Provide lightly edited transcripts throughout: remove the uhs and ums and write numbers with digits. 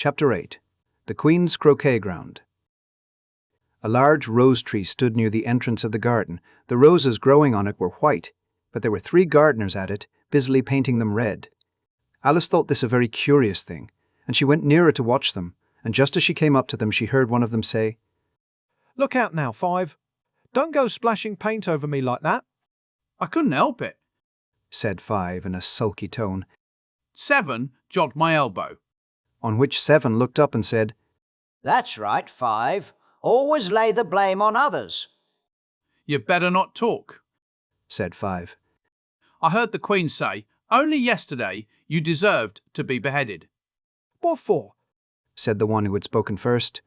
Chapter 8. The Queen's Croquet Ground. A large rose tree stood near the entrance of the garden. The roses growing on it were white, but there were 3 gardeners at it, busily painting them red. Alice thought this a very curious thing, and she went nearer to watch them, and just as she came up to them she heard one of them say, "Look out now, 5. Don't go splashing paint over me like that." "I couldn't help it," said 5 in a sulky tone, 7 jogged my elbow. on which 7 looked up and said, "That's right, 5. Always lay the blame on others." "You'd better not talk." said 5. I heard the Queen say, only yesterday you deserved to be beheaded. "What for?" said the one who had spoken first,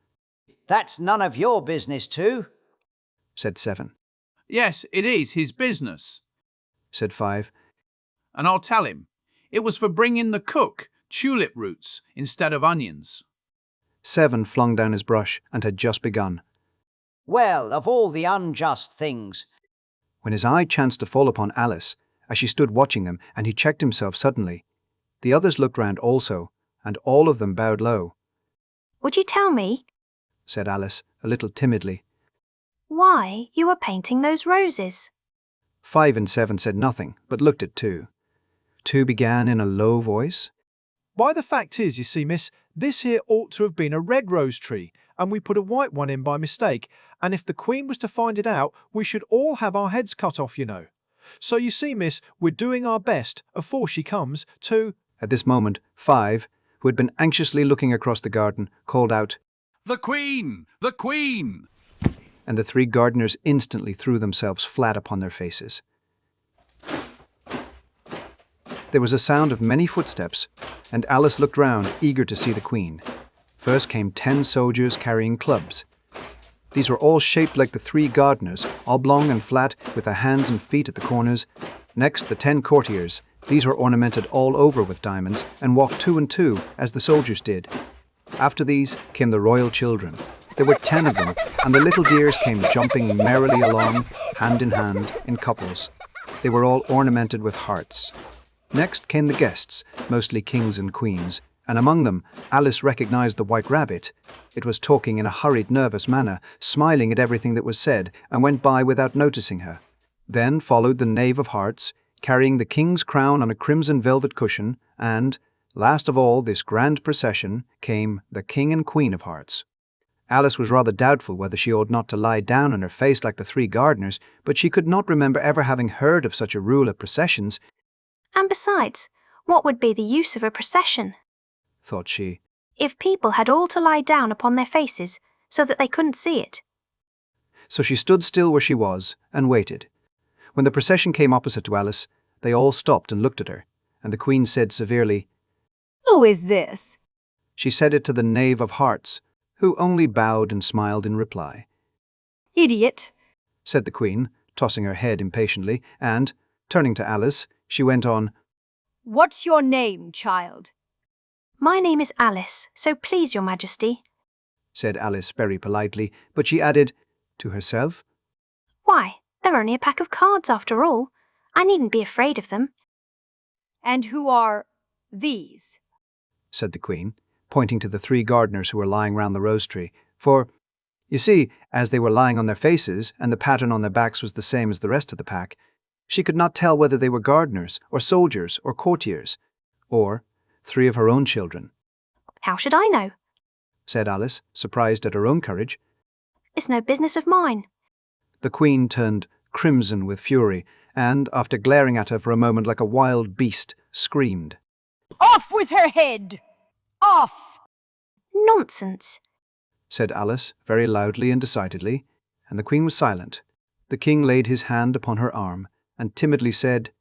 "That's none of your business too," said 7, "Yes, it is his business." said 5, And I'll tell him. It was for bringing the cook tulip roots instead of onions. 7 flung down his brush and had just begun, "Well, of all the unjust things." when his eye chanced to fall upon Alice, as she stood watching them, and he checked himself suddenly. The others looked round also, and all of them bowed low. "Would you tell me," said Alice, a little timidly. "why you were painting those roses?" 5 and 7 said nothing, but looked at 2. 2 began in a low voice. "Why, the fact is, you see, miss, this here ought to have been a red rose tree, and we put a white one in by mistake, and if the Queen was to find it out, we should all have our heads cut off, you know. So you see, miss, we're doing our best, afore she comes, to—" At this moment, 5, who had been anxiously looking across the garden, called out, "The Queen! The Queen!" and the 3 gardeners instantly threw themselves flat upon their faces. There was a sound of many footsteps, and Alice looked round, eager to see the Queen. First came 10 soldiers carrying clubs. These were all shaped like the 3 gardeners, oblong and flat, with their hands and feet at the corners. Next, the 10 courtiers. These were ornamented all over with diamonds, and walked 2 and 2, as the soldiers did. After these came the royal children. There were 10 of them, and the little dears came jumping merrily along, hand in couples. They were all ornamented with hearts. Next came the guests, mostly kings and queens, and among them Alice recognized the White Rabbit. It was talking in a hurried, nervous manner, smiling at everything that was said, and went by without noticing her. Then followed the Knave of Hearts, carrying the king's crown on a crimson velvet cushion, and, last of all this grand procession, came the King and Queen of Hearts. Alice was rather doubtful whether she ought not to lie down on her face like the 3 gardeners, but she could not remember ever having heard of such a rule at processions. And besides, what would be the use of a procession, thought she, if people had all to lie down upon their faces so that they couldn't see it? So she stood still where she was and waited. When the procession came opposite to Alice, they all stopped and looked at her, and the Queen said severely, "Who is this?" She said it to the Knave of Hearts, who only bowed and smiled in reply. "Idiot," said the Queen, tossing her head impatiently, and, turning to Alice, she went on, "What's your name, child?" "My name is Alice, so please, your Majesty." said Alice very politely, but she added, to herself, "Why, they're only a pack of cards after all. I needn't be afraid of them." "And who are these?" said the Queen, pointing to the 3 gardeners who were lying round the rose tree, for, you see, as they were lying on their faces, and the pattern on their backs was the same as the rest of the pack, she could not tell whether they were gardeners, or soldiers, or courtiers, or 3 of her own children. "How should I know?" said Alice, surprised at her own courage. "It's no business of mine." The Queen turned crimson with fury, and, after glaring at her for a moment like a wild beast, screamed, "Off with her head! Off!" "Nonsense," said Alice, very loudly and decidedly, and the Queen was silent. The King laid his hand upon her arm, and timidly said,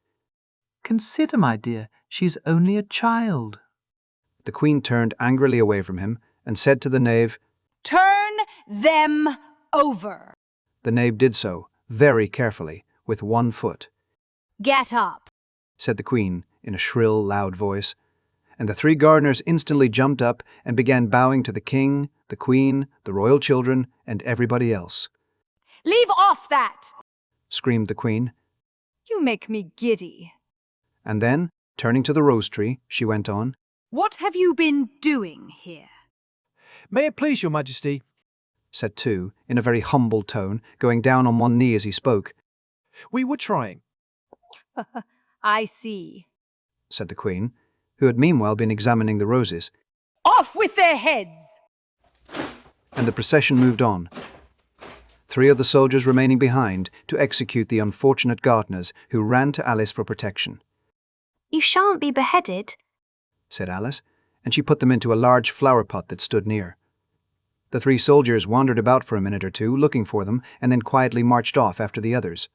"Consider, my dear, she's only a child." The Queen turned angrily away from him, and said to the Knave, "Turn them over." The Knave did so, very carefully, with 1 foot. "Get up," said the Queen, in a shrill, loud voice, and the 3 gardeners instantly jumped up and began bowing to the King, the Queen, the royal children, and everybody else. "Leave off that!" screamed the Queen, "You make me giddy." and then, turning to the rose tree, she went on, "What have you been doing here?" May it please your majesty, said two, in a very humble tone, going down on one knee as he spoke. we were trying. I see. Said the queen, who had meanwhile been examining the roses, Off with their heads! and the procession moved on. 3 of the soldiers remaining behind to execute the unfortunate gardeners who ran to Alice for protection. You shan't be beheaded. Said Alice, and she put them into a large flower pot that stood near. The 3 soldiers wandered about for a minute or two, looking for them, and then quietly marched off after the others.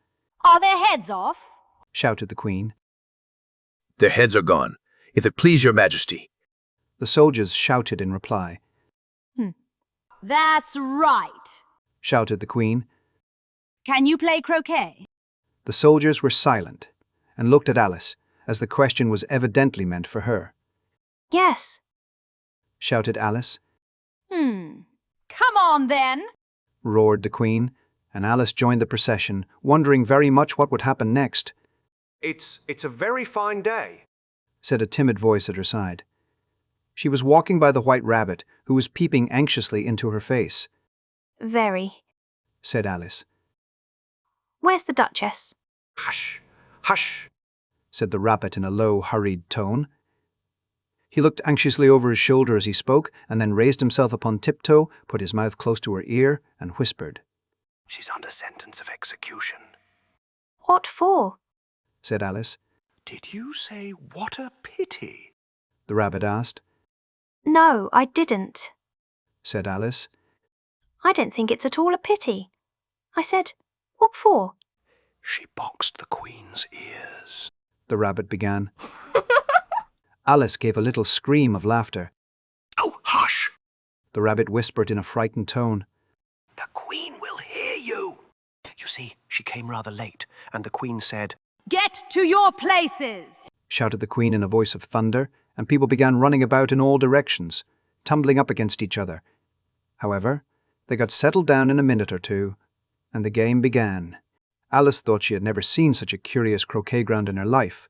Are their heads off? Shouted the queen. Their heads are gone, if it please your majesty. The soldiers shouted in reply. That's right. Shouted the queen. Can you play croquet? The soldiers were silent and looked at Alice, as the question was evidently meant for her. Yes. Shouted Alice. Come on then. Roared the queen, and Alice joined the procession, wondering very much what would happen next. It's a very fine day, said a timid voice at her side. She was walking by the white rabbit, who was peeping anxiously into her face. Very. Said Alice. Where's the Duchess? Hush, hush, said the rabbit in a low, hurried tone. He looked anxiously over his shoulder as he spoke, and then raised himself upon tiptoe, put his mouth close to her ear, and whispered. She's under sentence of execution. What for? Said Alice. Did you say what a pity? The rabbit asked. No, I didn't. Said Alice. I don't think it's at all a pity. I said, what for? She boxed the queen's ears. The rabbit began. Alice gave a little scream of laughter. Oh, hush! The rabbit whispered in a frightened tone. The queen will hear you. You see, she came rather late, and the queen said, Get to your places. Shouted the queen in a voice of thunder, and people began running about in all directions, tumbling up against each other. However, they got settled down in a minute or two, and the game began. Alice thought she had never seen such a curious croquet ground in her life.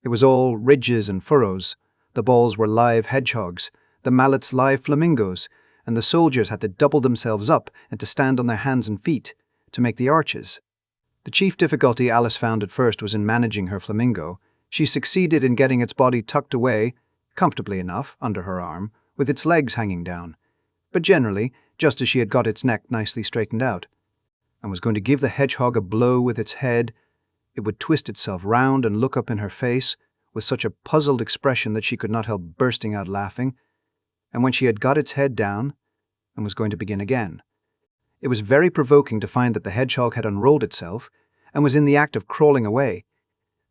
It was all ridges and furrows. The balls were live hedgehogs, the mallets live flamingos, and the soldiers had to double themselves up and to stand on their hands and feet to make the arches. The chief difficulty Alice found at first was in managing her flamingo. She succeeded in getting its body tucked away, comfortably enough, under her arm, with its legs hanging down, but generally just as she had got its neck nicely straightened out, and was going to give the hedgehog a blow with its head. It would twist itself round and look up in her face with such a puzzled expression that she could not help bursting out laughing, and when she had got its head down and was going to begin again, it was very provoking to find that the hedgehog had unrolled itself and was in the act of crawling away.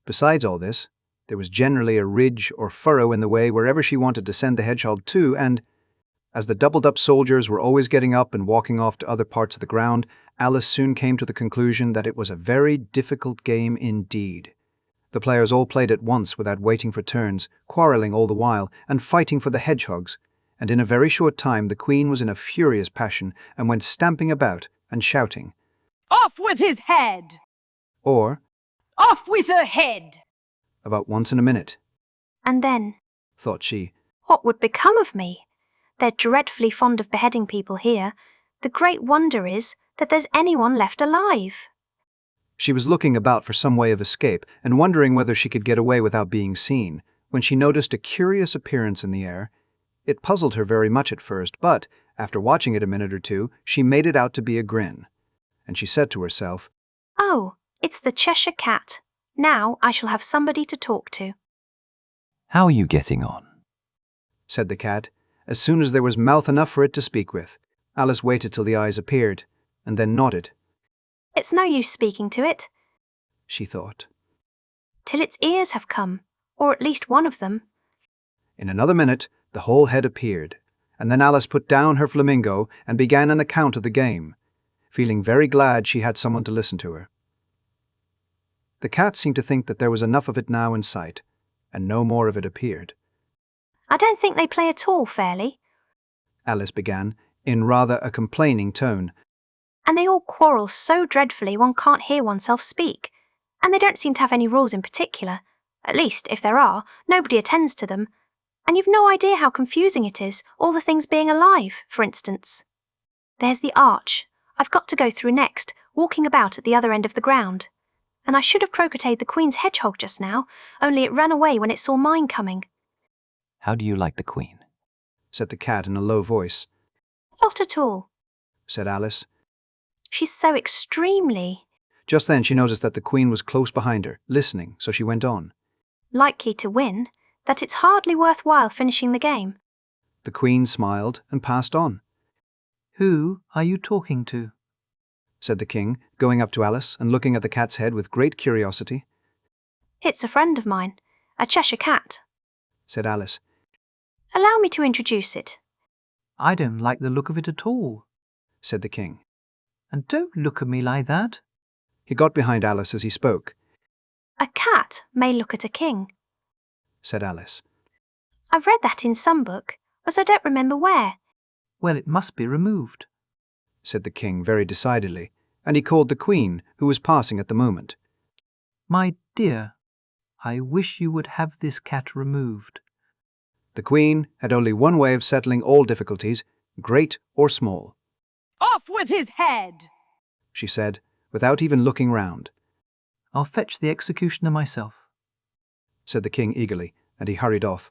Besides all this, there was generally a ridge or furrow in the way wherever she wanted to send the hedgehog to, and, as the doubled-up soldiers were always getting up and walking off to other parts of the ground, Alice soon came to the conclusion that it was a very difficult game indeed. The players all played at once without waiting for turns, quarrelling all the while, and fighting for the hedgehogs, and in a very short time the queen was in a furious passion and went stamping about and shouting, Off with his head! or, Off with her head! about once in a minute. And then, Thought she, what would become of me? They're dreadfully fond of beheading people here. The great wonder is that there's anyone left alive. She was looking about for some way of escape and wondering whether she could get away without being seen, when she noticed a curious appearance in the air. It puzzled her very much at first, but, after watching it a minute or two, she made it out to be a grin. And she said to herself, Oh, it's the Cheshire Cat. Now I shall have somebody to talk to. How are you getting on? Said the cat, as soon as there was mouth enough for it to speak with. Alice waited till the eyes appeared, and then nodded. It's no use speaking to it, she thought. till its ears have come, or at least one of them. In another minute, the whole head appeared, and then Alice put down her flamingo and began an account of the game, feeling very glad she had someone to listen to her. The cat seemed to think that there was enough of it now in sight, and no more of it appeared. I don't think they play at all fairly, Alice began, in rather a complaining tone. and they all quarrel so dreadfully one can't hear oneself speak, and they don't seem to have any rules in particular. At least, if there are, nobody attends to them, And you've no idea how confusing it is, all the things being alive, for instance. There's the arch I've got to go through next, walking about at the other end of the ground. And I should have croqueted the Queen's hedgehog just now, only it ran away when it saw mine coming. How do you like the Queen? Said the cat in a low voice. Not at all. Said Alice. She's so extremely Just then she noticed that the Queen was close behind her, listening, so she went on. likely to win, that it's hardly worthwhile finishing the game. The Queen smiled and passed on. Who are you talking to? Said the King, going up to Alice and looking at the cat's head with great curiosity. It's a friend of mine, a Cheshire Cat. Said Alice. Allow me to introduce it. I don't like the look of it at all. Said the King. And don't look at me like that. He got behind Alice as he spoke. A cat may look at a king. Said Alice. I've read that in some book, but I don't remember where. Well, it must be removed. Said the King very decidedly, and he called the Queen, who was passing at the moment. My dear, I wish you would have this cat removed. The Queen had only one way of settling all difficulties, great or small. Off with his head! She said, without even looking round. I'll fetch the executioner myself. Said the King eagerly, and he hurried off.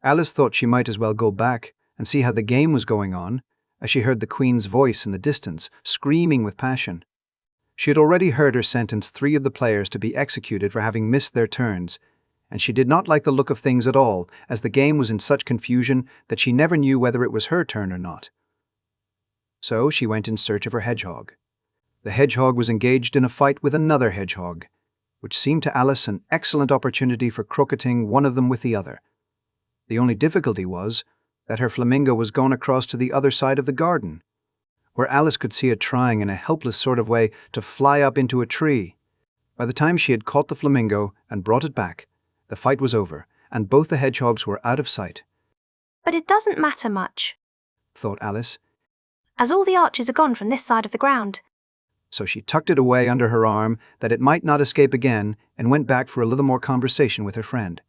Alice thought she might as well go back and see how the game was going on, as she heard the Queen's voice in the distance, screaming with passion. She had already heard her sentence 3 of the players to be executed for having missed their turns, and she did not like the look of things at all, as the game was in such confusion that she never knew whether it was her turn or not. So she went in search of her hedgehog. The hedgehog was engaged in a fight with another hedgehog, which seemed to Alice an excellent opportunity for croqueting one of them with the other. The only difficulty was that her flamingo was gone across to the other side of the garden, where Alice could see it trying in a helpless sort of way to fly up into a tree. By the time she had caught the flamingo and brought it back, the fight was over, and both the hedgehogs were out of sight. But it doesn't matter much, Thought Alice, as all the arches are gone from this side of the ground. so she tucked it away under her arm that it might not escape again and went back for a little more conversation with her friend.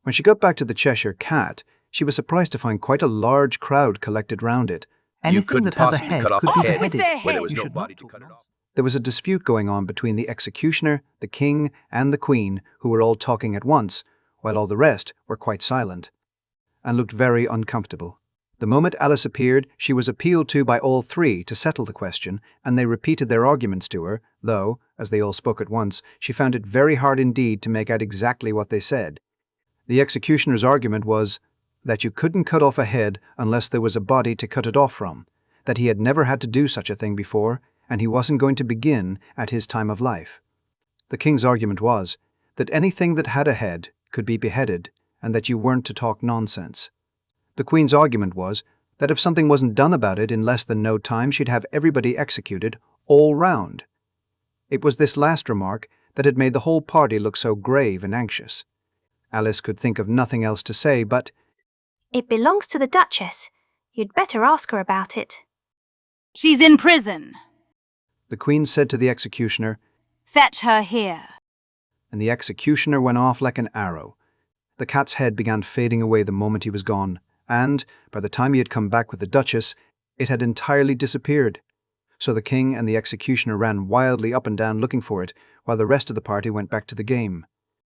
When she got back to the Cheshire Cat, she was surprised to find quite a large crowd collected round it. Anything that has a head cut off could a be head beheaded. when there was You no should body not to talk cut it off. nonsense. There was a dispute going on between the executioner, the King, and the Queen, who were all talking at once, while all the rest were quite silent, and looked very uncomfortable. The moment Alice appeared, she was appealed to by all 3 to settle the question, and they repeated their arguments to her, though, as they all spoke at once, she found it very hard indeed to make out exactly what they said. The executioner's argument was that you couldn't cut off a head unless there was a body to cut it off from, that he had never had to do such a thing before, and he wasn't going to begin at his time of life. The King's argument was that anything that had a head could be beheaded, and that you weren't to talk nonsense. The Queen's argument was that if something wasn't done about it in less than no time, she'd have everybody executed all round. It was this last remark that had made the whole party look so grave and anxious. Alice could think of nothing else to say but, It belongs to the Duchess. You'd better ask her about it. She's in prison. the Queen said to the executioner, Fetch her here. and the executioner went off like an arrow. The cat's head began fading away the moment he was gone, and, by the time he had come back with the Duchess, it had entirely disappeared. So the King and the executioner ran wildly up and down looking for it, while the rest of the party went back to the game.